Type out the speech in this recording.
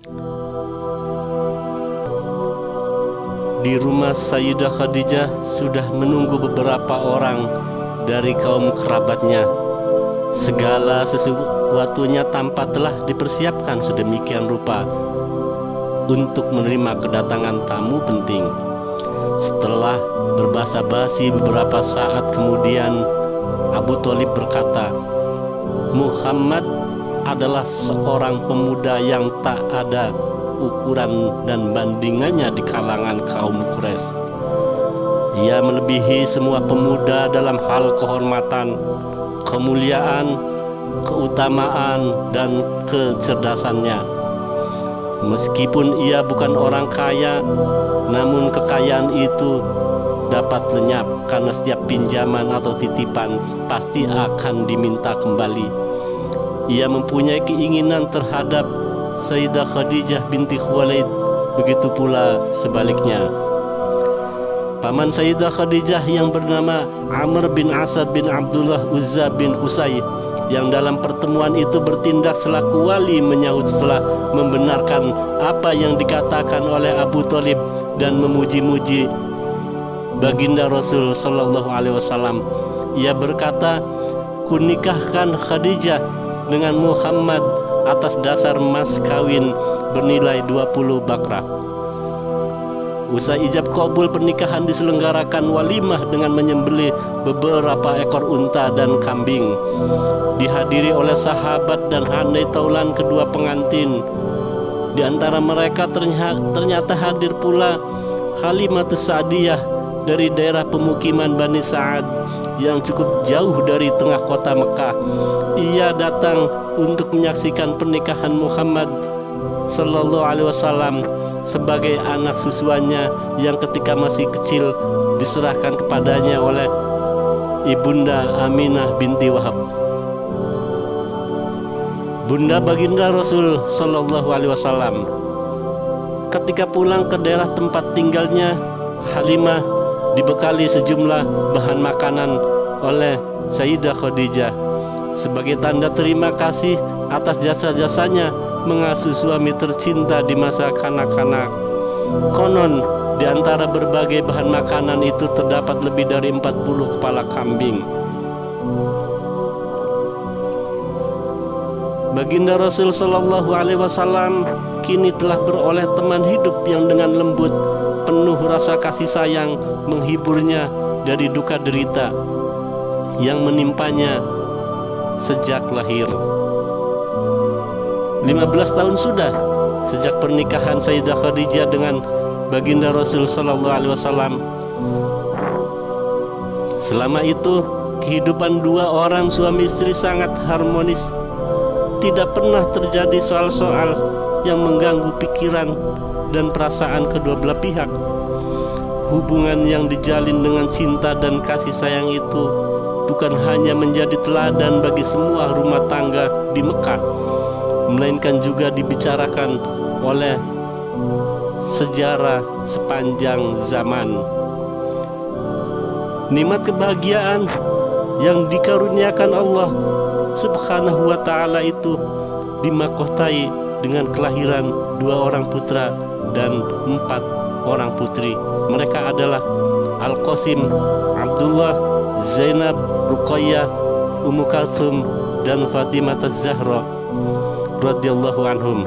Di rumah Sayyidah Khadijah sudah menunggu beberapa orang dari kaum kerabatnya. Segala sesuatunya tampak telah dipersiapkan sedemikian rupa untuk menerima kedatangan tamu penting. Setelah berbasa-basi beberapa saat kemudian, Abu Thalib berkata, Muhammad adalah seorang pemuda yang tak ada ukuran dan bandingannya di kalangan kaum Quraisy. Ia melebihi semua pemuda dalam hal kehormatan, kemuliaan, keutamaan, dan kecerdasannya. Meskipun ia bukan orang kaya, namun kekayaan itu dapat lenyap karena setiap pinjaman atau titipan pasti akan diminta kembali. Ia mempunyai keinginan terhadap Sayyidah Khadijah binti Khuwailid, begitu pula sebaliknya. Paman Sayyidah Khadijah yang bernama Amr bin Asad bin Abdullah Uzza bin Qusay, yang dalam pertemuan itu bertindak selaku wali, menyahut setelah membenarkan apa yang dikatakan oleh Abu Thalib dan memuji-muji baginda Rasul Sallallahu Alaihi Wasallam. Ia berkata, kunikahkan Khadijah dengan Muhammad atas dasar mas kawin bernilai 20 bakrah. Usai ijab kabul pernikahan diselenggarakan walimah dengan menyembelih beberapa ekor unta dan kambing. Dihadiri oleh sahabat dan handai taulan kedua pengantin. Di antara mereka ternyata hadir pula Halimatus Sa'diyah dari daerah pemukiman Bani Sa'ad yang cukup jauh dari tengah kota Mekah. Ia datang untuk menyaksikan pernikahan Muhammad Sallallahu Alaihi Wasallam sebagai anak susuannya yang ketika masih kecil diserahkan kepadanya oleh ibunda Aminah binti Wahab, bunda baginda Rasul Sallallahu Alaihi Wasallam. Ketika pulang ke daerah tempat tinggalnya, Halimah dibekali sejumlah bahan makanan oleh Sayyidah Khadijah sebagai tanda terima kasih atas jasa-jasanya mengasuh suami tercinta di masa kanak-kanak. Konon di antara berbagai bahan makanan itu terdapat lebih dari 40 kepala kambing. Baginda Rasul Sallallahu Alaihi Wasallam kini telah beroleh teman hidup yang dengan lembut, penuh rasa kasih sayang, menghiburnya dari duka derita yang menimpanya sejak lahir. 15 tahun sudah sejak pernikahan Sayyidah Khadijah dengan baginda Rasul Sallallahu Alaihi Wasallam. Selama itu kehidupan dua orang suami istri sangat harmonis. Tidak pernah terjadi soal-soal yang mengganggu pikiran dan perasaan kedua belah pihak. Hubungan yang dijalin dengan cinta dan kasih sayang itu bukan hanya menjadi teladan bagi semua rumah tangga di Mekah, melainkan juga dibicarakan oleh sejarah sepanjang zaman. Nikmat kebahagiaan yang dikaruniakan Allah Subhanahu wa ta'ala itu dimahkotai dengan kelahiran 2 orang putra dan 4 orang putri. Mereka adalah Al-Qasim, Abdullah, Zainab, Ruqayyah, Ummu Kalthum, dan Fatimah Az-Zahra radhiyallahu anhum.